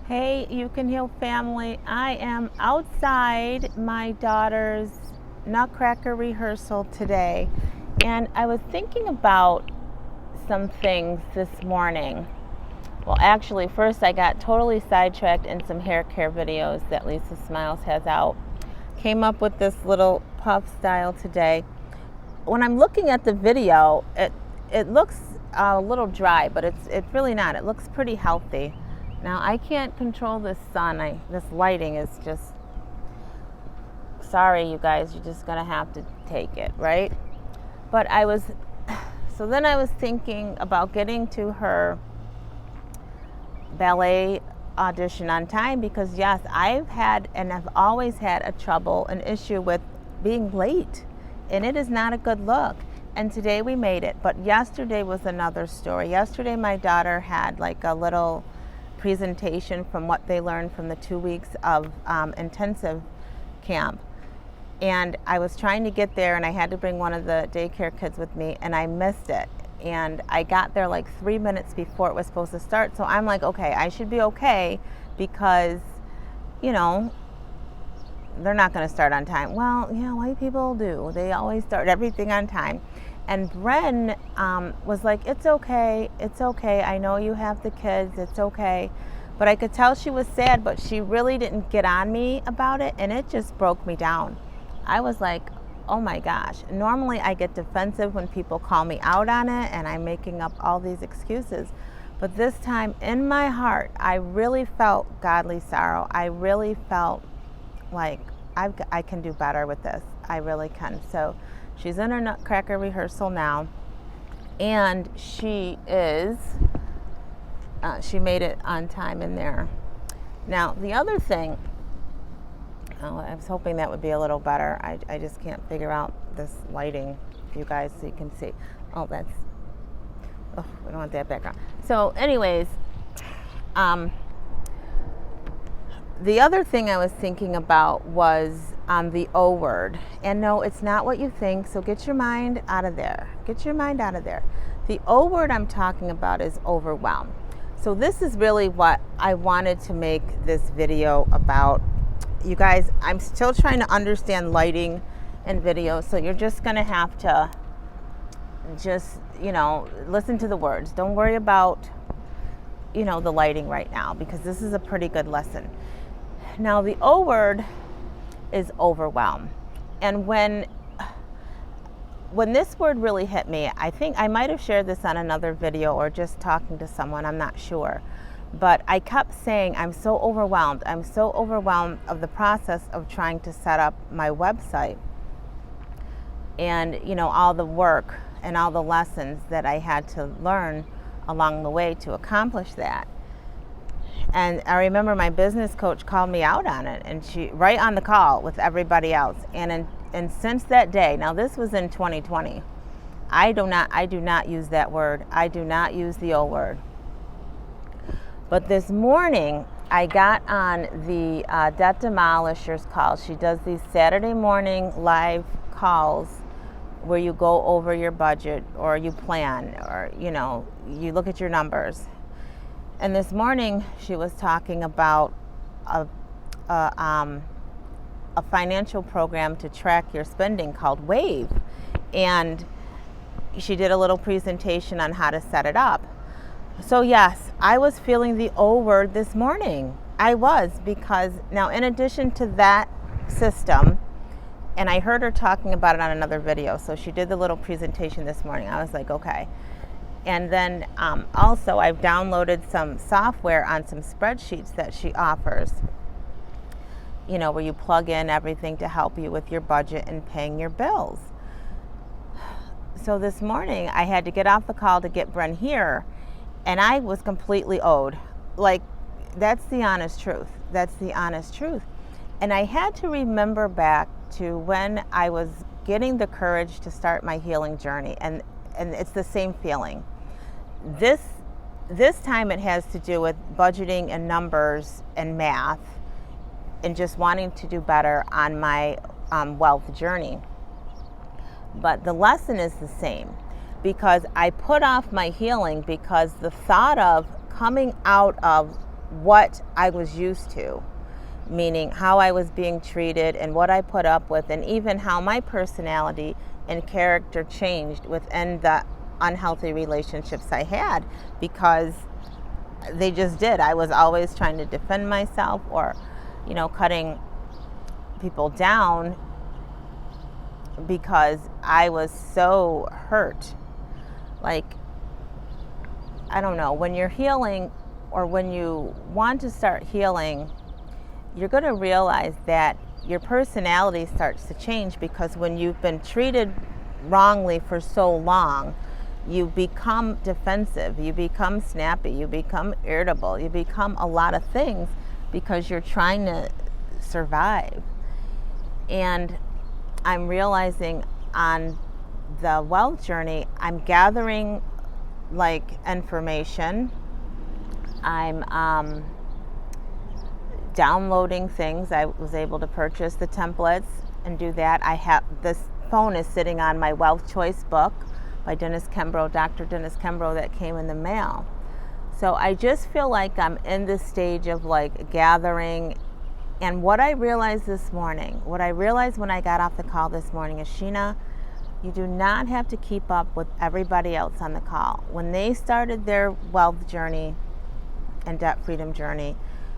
Hey, You Can Heal family. I am outside my daughter's Nutcracker rehearsal today, and I was thinking about some things this morning. Well, actually, first I got totally sidetracked in some hair care videos that Lisa Smiles has out. Came up with this little puff style today. When I'm looking at the video, it looks a little dry, but it's really not. It looks pretty healthy. Now, I can't control this sun. This lighting is just, sorry, you guys, you're just going to have to take it, right? But so then I was thinking about getting to her ballet audition on time because, yes, I've always had an issue with being late, and it is not a good look. And today we made it, but yesterday was another story. Yesterday, my daughter had like a little presentation from what they learned from the 2 weeks of intensive camp, and I was trying to get there, and I had to bring one of the daycare kids with me, and I missed it, and I got there like 3 minutes before it was supposed to start. So I'm like, okay, I should be okay because they're not going to start on time. Well, white people do. They always start everything on time. And Bren was like, it's okay, I know you have the kids, it's okay. But I could tell she was sad, but she really didn't get on me about it, and it just broke me down. I was like, oh my gosh. Normally I get defensive when people call me out on it, and I'm making up all these excuses. But this time, in my heart, I really felt godly sorrow. I really felt like I can do better with this. I really can. So she's in her Nutcracker rehearsal now, and she made it on time in there. Now, the other thing, I was hoping that would be a little better. I just can't figure out this lighting, you guys, so you can see. We don't want that background. So anyways, the other thing I was thinking about was the OWord. And no, it's not what you think, so get your mind out of there. The OWord I'm talking about is overwhelm. So this is really what I wanted to make this video about. You guys, I'm still trying to understand lighting and video, so you're just going to have to listen to the words. Don't worry about, the lighting right now, because this is a pretty good lesson. Now, the OWord is overwhelm. And when this word really hit me, I think I might have shared this on another video or just talking to someone, I'm not sure. But I kept saying, I'm so overwhelmed. I'm so overwhelmed of the process of trying to set up my website and, all the work and all the lessons that I had to learn along the way to accomplish that. And I remember my business coach called me out on it, and she right on the call with everybody else. And since that day, now this was in 2020, I do not use that word. I do not use the OWord. But this morning, I got on the Debt Demolisher's call. She does these Saturday morning live calls where you go over your budget, or you plan, or you look at your numbers. And this morning, she was talking about a financial program to track your spending called Wave. And she did a little presentation on how to set it up. So yes, I was feeling the OWord this morning. I was, because now in addition to that system, and I heard her talking about it on another video, so she did the little presentation this morning. I was like, okay. And then also I've downloaded some software on some spreadsheets that she offers, where you plug in everything to help you with your budget and paying your bills. So this morning I had to get off the call to get Bren here, and I was completely owed. Like, that's the honest truth. And I had to remember back to when I was getting the courage to start my healing journey, and it's the same feeling. This time it has to do with budgeting and numbers and math, and just wanting to do better on my wealth journey. But the lesson is the same, because I put off my healing because the thought of coming out of what I was used to, meaning how I was being treated and what I put up with, and even how my personality and character changed within the unhealthy relationships I had, because they just did. I was always trying to defend myself, or, cutting people down because I was so hurt. Like, I don't know, when you're healing, or when you want to start healing, you're going to realize that your personality starts to change, because when you've been treated wrongly for so long, you become defensive, you become snappy, you become irritable, you become a lot of things because you're trying to survive. And I'm realizing on the wealth journey, I'm gathering information. I'm downloading things. I was able to purchase the templates and do that. I have this phone is sitting on my Wealth Choice book by Dr. Dennis Kimbrough, that came in the mail. So I just feel like I'm in this stage of gathering. And what I realized this morning, what I realized when I got off the call this morning is, Shena, you do not have to keep up with everybody else on the call. When they started their wealth journey and debt freedom journey,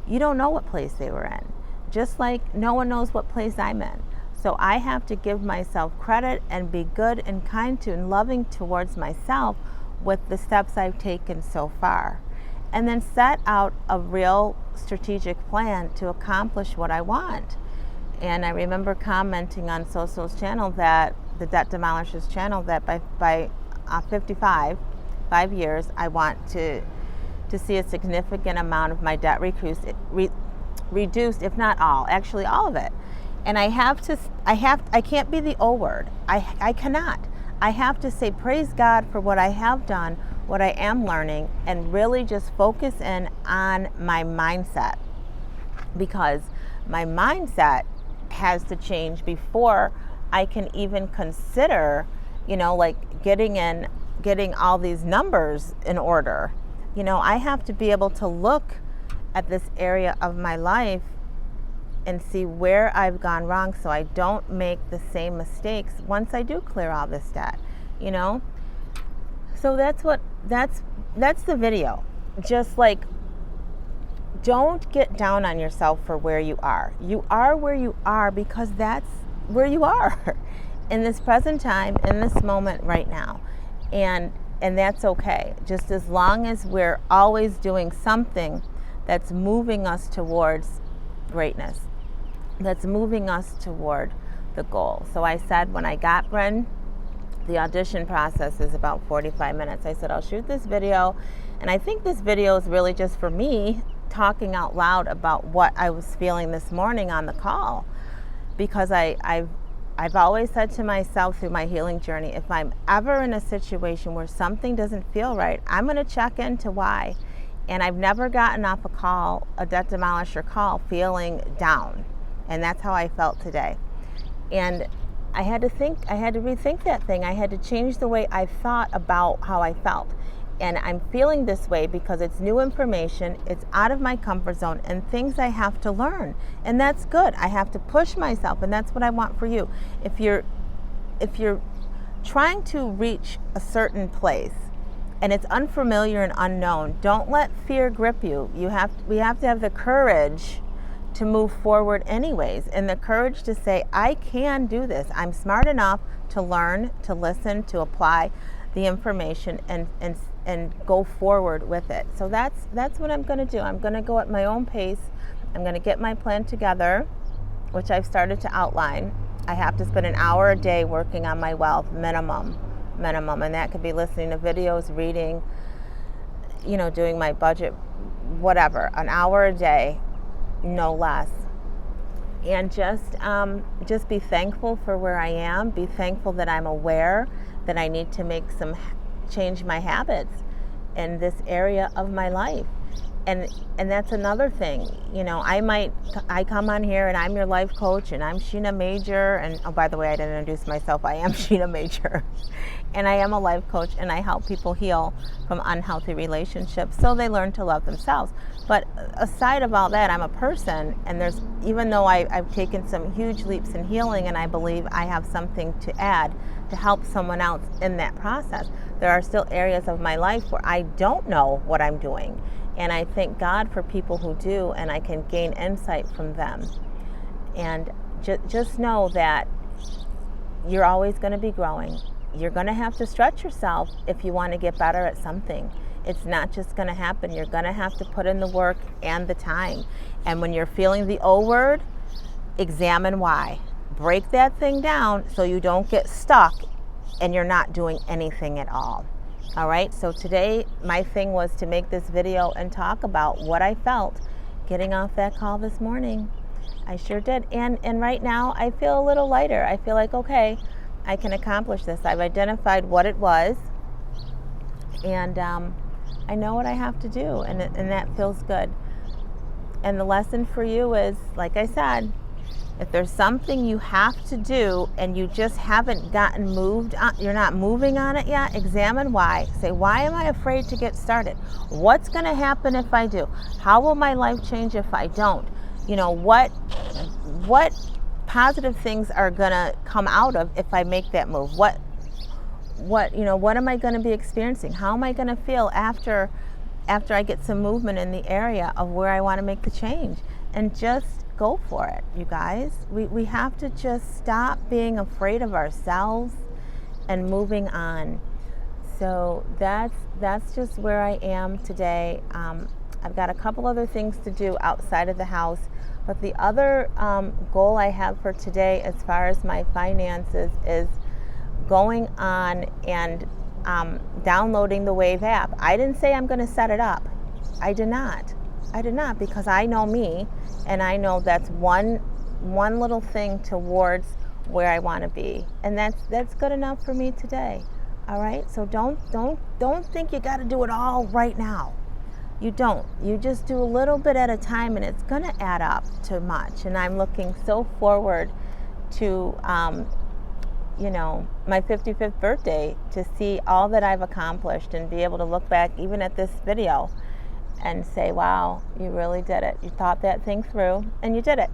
you don't know what place they were in. Just like no one knows what place I'm in. So I have to give myself credit and be good and kind to and loving towards myself with the steps I've taken so far. And then set out a real strategic plan to accomplish what I want. And I remember commenting on Social's channel, that the Debt Demolishers channel, that by 55, 5 years, I want to see a significant amount of my debt reduced, if not all, actually all of it. And I can't be the OWord. I cannot. I have to say, praise God for what I have done, what I am learning, and really just focus in on my mindset, because my mindset has to change before I can even consider, getting all these numbers in order. I have to be able to look at this area of my life and see where I've gone wrong, so I don't make the same mistakes once I do clear all this debt, So that's the video. Just don't get down on yourself for where you are. You are where you are because that's where you are in this present time, in this moment right now. And that's okay. Just as long as we're always doing something that's moving us towards greatness, that's moving us toward the goal. So I said, when I got Bren, the audition process is about 45 minutes. I said, I'll shoot this video. And I think this video is really just for me talking out loud about what I was feeling this morning on the call. Because I've always said to myself through my healing journey, if I'm ever in a situation where something doesn't feel right, I'm going to check into why. And I've never gotten off a debt demolisher call, feeling down. And that's how I felt today. And I had to rethink that thing. I had to change the way I thought about how I felt. And I'm feeling this way because it's new information, it's out of my comfort zone, and things I have to learn. And that's good. I have to push myself, and that's what I want for you. If you're trying to reach a certain place and it's unfamiliar and unknown, don't let fear grip you. We have to have the courage to move forward anyways, and the courage to say, I can do this. I'm smart enough to learn, to listen, to apply the information and go forward with it. So that's what I'm going to do. I'm going to go at my own pace. I'm going to get my plan together, which I've started to outline. I have to spend an hour a day working on my wealth, minimum, and that could be listening to videos, reading, doing my budget, whatever, an hour a day, no less. And just be thankful for where I am. Be thankful that I'm aware that I need to change my habits in this area of my life. and that's another thing. You know, I come on here and I'm your life coach and I'm Shena Major, and oh, by the way, I didn't introduce myself. I am Shena Major and I am a life coach, and I help people heal from unhealthy relationships so they learn to love themselves. But aside of all that, I'm a person, and even though I've taken some huge leaps in healing, and I believe I have something to add to help someone else in that process, there are still areas of my life where I don't know what I'm doing. And I thank God for people who do, and I can gain insight from them. And just know that you're always going to be growing. You're going to have to stretch yourself if you want to get better at something. It's not just going to happen. You're going to have to put in the work and the time. And when you're feeling the OWord, examine why. Break that thing down so you don't get stuck and you're not doing anything at all. All right, so today my thing was to make this video and talk about what I felt getting off that call this morning. I sure did. And right now I feel a little lighter. I feel like, okay, I can accomplish this. I've identified what it was, and I know what I have to do, and that feels good. And the lesson for you is, like I said, if there's something you have to do and you just haven't gotten moved on, you're not moving on it yet, examine why. Say, why am I afraid to get started? What's going to happen if I do? How will my life change if I don't? You know, what positive things are going to come out of if I make that move? What am I going to be experiencing? How am I going to feel after I get some movement in the area of where I want to make the change? And just go for it, you guys. We have to just stop being afraid of ourselves and moving on. So that's just where I am today. I've got a couple other things to do outside of the house, but the other goal I have for today as far as my finances is going on and downloading the Wave app. I didn't say I'm going to set it up. I did not, because I know me, and I know that's one little thing towards where I want to be, and that's good enough for me today. All right, so don't think you got to do it all right now. You don't. You just do a little bit at a time, and it's going to add up to much. And I'm looking so forward to my 55th birthday, to see all that I've accomplished and be able to look back even at this video and say, wow, you really did it. You thought that thing through and you did it.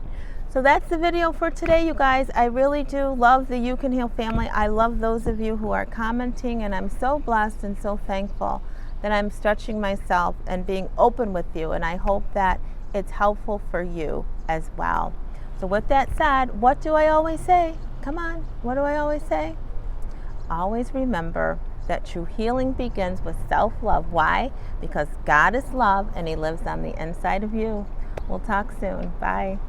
So that's the video for today, you guys. I really do love the You Can Heal family. I love those of you who are commenting, and I'm so blessed and so thankful that I'm stretching myself and being open with you, and I hope that it's helpful for you as well. So with that said, what do I always say? Come on, what do I always say? Always remember that true healing begins with self-love. Why? Because God is love and He lives on the inside of you. We'll talk soon. Bye.